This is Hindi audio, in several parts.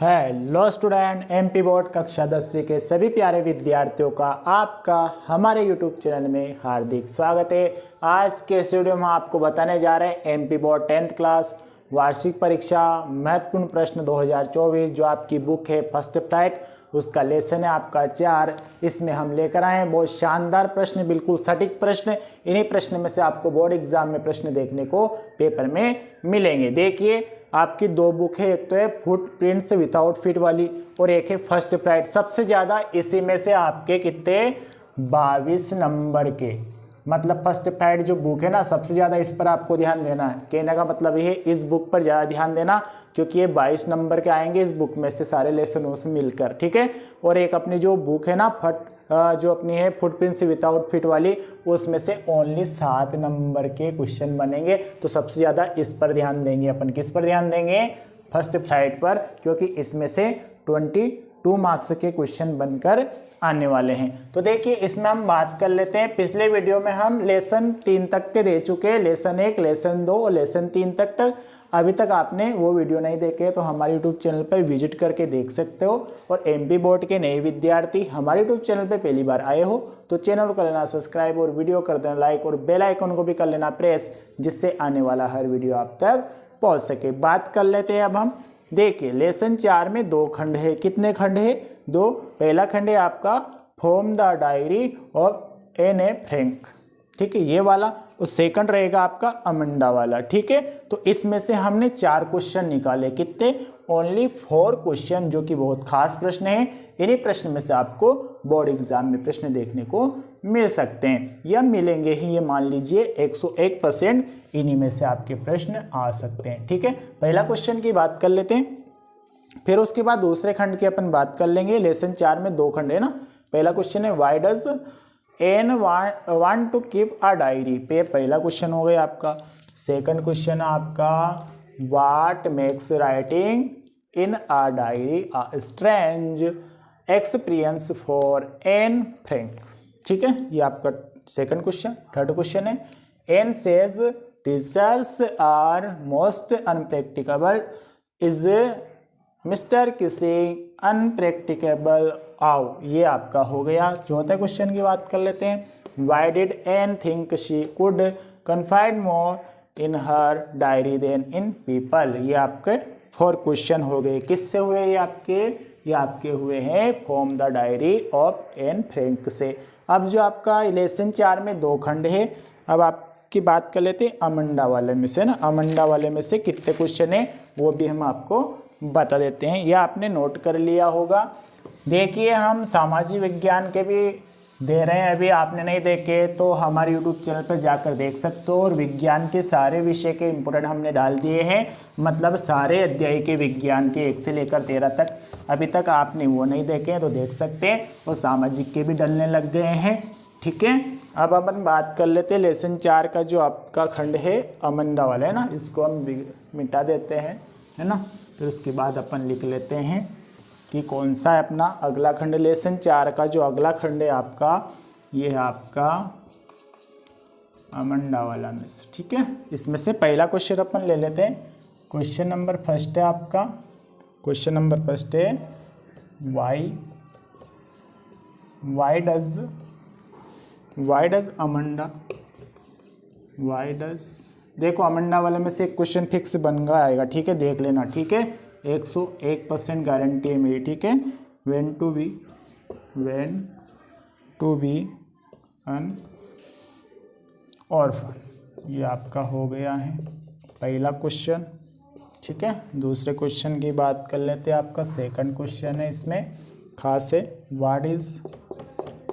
हेलो स्टूडेंट, एमपी बोर्ड कक्षा 10वीं के सभी प्यारे विद्यार्थियों का आपका हमारे यूट्यूब चैनल में हार्दिक स्वागत है। आज के इस वीडियो में आपको बताने जा रहे हैं एमपी बोर्ड 10th क्लास वार्षिक परीक्षा महत्वपूर्ण प्रश्न 2024 जो आपकी बुक है फर्स्ट टाइट, उसका लेसन है आपका 4। इसमें हम लेकर आए हैं बहुत शानदार प्रश्न, बिल्कुल सटीक प्रश्न। इन्हीं प्रश्न में से आपको बोर्ड एग्जाम में प्रश्न देखने को पेपर में मिलेंगे। देखिए, आपकी दो बुक है, एक तो है फुटप्रिंट्स विदाउट फीट वाली और एक है फर्स्ट प्राइड। सबसे ज़्यादा इसी में से आपके कितने 22 नंबर के, मतलब फर्स्ट प्राइड जो बुक है ना, सबसे ज़्यादा इस पर आपको ध्यान देना है। कहने का मतलब ये है इस बुक पर ज़्यादा ध्यान देना, क्योंकि ये 22 नंबर के आएंगे इस बुक में से सारे लेसन उसमें मिलकर, ठीक है। और एक अपनी जो बुक है ना जो अपनी है फुटप्रिंट्स विदाउट फिट वाली, उसमें से ओनली 7 नंबर के क्वेश्चन बनेंगे। तो सबसे ज़्यादा इस पर ध्यान देंगे अपन। किस पर ध्यान देंगे? फर्स्ट फ्लाइट पर, क्योंकि इसमें से 22 मार्क्स के क्वेश्चन बनकर आने वाले हैं। तो देखिए, इसमें हम बात कर लेते हैं। पिछले वीडियो में हम लेसन 3 तक के दे चुके हैं, लेसन 1, लेसन 2 और लेसन 3 तक। अभी तक आपने वो वीडियो नहीं देखे तो हमारे यूट्यूब चैनल पर विजिट करके देख सकते हो। और एमपी बोर्ड के नए विद्यार्थी हमारे यूट्यूब चैनल पर पहली बार आए हो तो चैनल को कर लेना सब्सक्राइब और वीडियो कर देना लाइक और बेल आइकन को भी कर लेना प्रेस, जिससे आने वाला हर वीडियो आप तक पहुँच सके। बात कर लेते हैं अब हम। देखिए, लेसन 4 में 2 खंड है। कितने खंड है? 2। पहला खंड है आपका from the diary of Anne a Frank, ठीक है, ये वाला। और सेकंड रहेगा आपका अमंडा वाला, ठीक है। तो इसमें से हमने 4 क्वेश्चन निकाले। कितने? ओनली 4 क्वेश्चन, जो कि बहुत खास प्रश्न है। इन्हीं प्रश्न में से आपको बोर्ड एग्जाम में प्रश्न देखने को मिल सकते हैं, या मिलेंगे ही, ये मान लीजिए 101% इन्हीं में से आपके प्रश्न आ सकते हैं, ठीक है। पहला क्वेश्चन की बात कर लेते हैं, फिर उसके बाद दूसरे खंड की अपन बात कर लेंगे। लेसन 4 में 2 खंड है ना। पहला क्वेश्चन है why does Anne want to keep a diary, पे पहला क्वेश्चन हो गया आपका। सेकंड क्वेश्चन आपका what makes writing in a diary a strange experience for Anne Frank, ठीक है, ये आपका सेकंड क्वेश्चन। थर्ड क्वेश्चन है Anne says teachers are most unpracticable, is Mister Keesing unpracticable आओ, ये आपका हो गया। चौथे क्वेश्चन की बात कर लेते हैं। Why did Anne think she could confide more in her diary than in people, ये आपके 4 क्वेश्चन हो गए। किससे हुए ये आपके हुए हैं from the diary of Anne Frank से। अब जो आपका लेसन 4 में 2 खंड है, अब आपकी बात कर लेते हैं अमंडा वाले में से ना। अमंडा वाले में से कितने क्वेश्चन है वो भी हम आपको बता देते हैं, यह आपने नोट कर लिया होगा। देखिए, हम सामाजिक विज्ञान के भी दे रहे हैं, अभी आपने नहीं देखे तो हमारे YouTube चैनल पर जाकर देख सकते हो। और विज्ञान के सारे विषय के इम्पोर्टेंट हमने डाल दिए हैं, मतलब सारे अध्याय के विज्ञान के 1 से लेकर 13 तक। अभी तक आपने वो नहीं देखे हैं तो देख सकते हैं, और सामाजिक के भी डलने लग गए हैं, ठीक है। अब अपन बात कर लेते हैं लेसन 4 का जो आपका खंड है अमंडा वाला है ना, इसको हम मिटा देते हैं, है ना। फिर उसके बाद अपन लिख लेते हैं कि कौन सा है अपना अगला खंड। लेसन 4 का जो अगला खंड है आपका, ये है आपका अमंडा वाला में से, ठीक है। इसमें से पहला क्वेश्चन अपन ले लेते हैं। क्वेश्चन नंबर फर्स्ट है आपका, क्वेश्चन नंबर फर्स्ट है why does Amanda, why does, देखो अमंडा वाले में से एक क्वेश्चन फिक्स बन गया आएगा, ठीक है, देख लेना, ठीक है। 101% गारंटी है मेरी, ठीक है। When to be an orphan, ये आपका हो गया है पहला क्वेश्चन, ठीक है। दूसरे क्वेश्चन की बात कर लेते हैं। आपका सेकंड क्वेश्चन है, इसमें खास है व्हाट इज,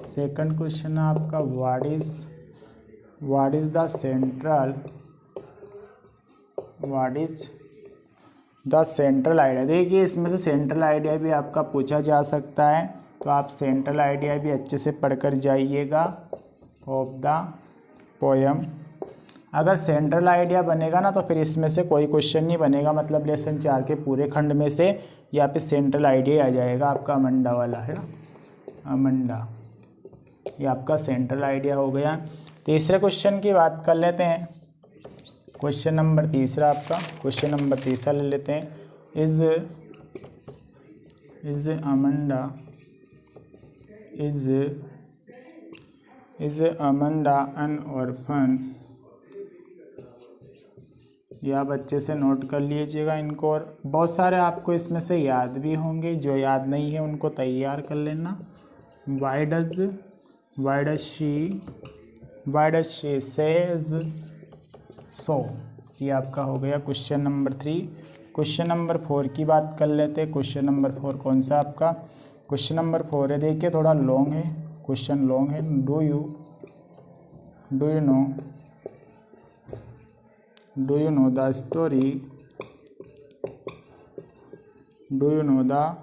सेकंड क्वेश्चन है आपका what is the central idea. देखिए, इसमें से सेंट्रल आइडिया भी आपका पूछा जा सकता है, तो आप सेंट्रल आइडिया भी अच्छे से पढ़कर जाइएगा ऑफ द पोयम। अगर सेंट्रल आइडिया बनेगा ना तो फिर इसमें से कोई क्वेश्चन नहीं बनेगा, मतलब लेसन 4 के पूरे खंड में से यहाँ पे सेंट्रल आइडिया आ जाएगा आपका अमंडा वाला, है ना, अमंडा, ये आपका सेंट्रल आइडिया हो गया। तीसरे क्वेश्चन की बात कर लेते हैं। क्वेश्चन नंबर तीसरा आपका, क्वेश्चन नंबर तीसरा ले लेते हैं। Is is Amanda N orphan. ये आप अच्छे से नोट कर लीजिएगा इनको, और बहुत सारे आपको इसमें से याद भी होंगे, जो याद नहीं है उनको तैयार कर लेना। Y does she says so. ये आपका हो गया क्वेश्चन नंबर 3। क्वेश्चन नंबर 4 की बात कर लेते हैं। क्वेश्चन नंबर 4 कौन सा आपका? क्वेश्चन नंबर 4 है, देखिए थोड़ा लॉन्ग है, क्वेश्चन लॉन्ग है। Do you know the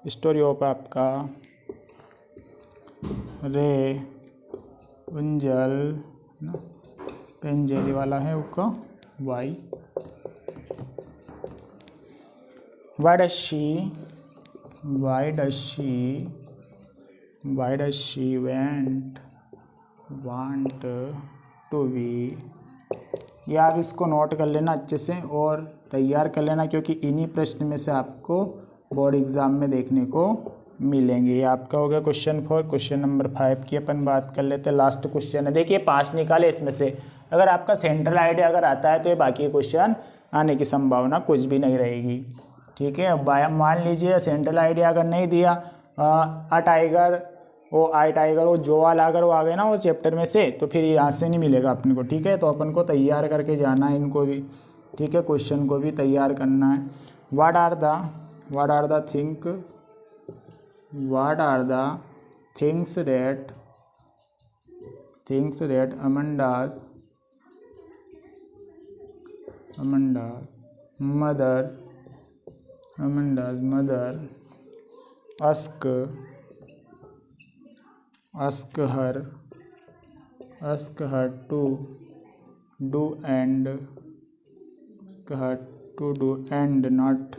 story of आपका रेपुंजल, पेंजली वाला है उसका why does she want to be. ये आप इसको नोट कर लेना अच्छे से और तैयार कर लेना, क्योंकि इन्हीं प्रश्न में से आपको बोर्ड एग्ज़ाम में देखने को मिलेंगे। ये आपका हो गया क्वेश्चन 4। क्वेश्चन नंबर 5 की अपन बात कर लेते हैं। लास्ट क्वेश्चन है, देखिए 5 निकाले इसमें से। अगर आपका सेंट्रल आइडिया अगर आता है तो ये बाकी क्वेश्चन आने की संभावना कुछ भी नहीं रहेगी, ठीक है। मान लीजिए सेंट्रल आइडिया अगर नहीं दिया, आई टाइगर वो जो वाला अगर वो आ गए ना वो चैप्टर में से, तो फिर यहाँ से नहीं मिलेगा अपने को, ठीक है। तो अपन को तैयार करके जाना है इनको भी, ठीक है। क्वेश्चन को भी तैयार करना है। What are the things that Amanda's mother ask her to do and not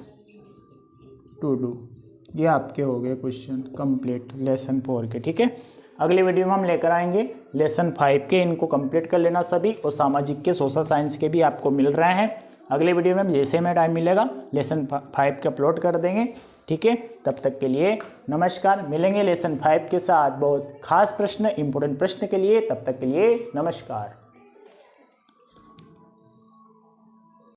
to do। ये आपके हो गए क्वेश्चन कंप्लीट लेसन 4 के, ठीक है। अगले वीडियो में हम लेकर आएंगे लेसन 5 के, इनको कंप्लीट कर लेना सभी, और सामाजिक के, सोशल साइंस के भी आपको मिल रहे हैं। अगले वीडियो में जैसे में टाइम मिलेगा लेसन 5 के अपलोड कर देंगे, ठीक है। तब तक के लिए नमस्कार। मिलेंगे लेसन 5 के साथ बहुत खास प्रश्न, इंपॉर्टेंट प्रश्न के लिए। तब तक के लिए नमस्कार।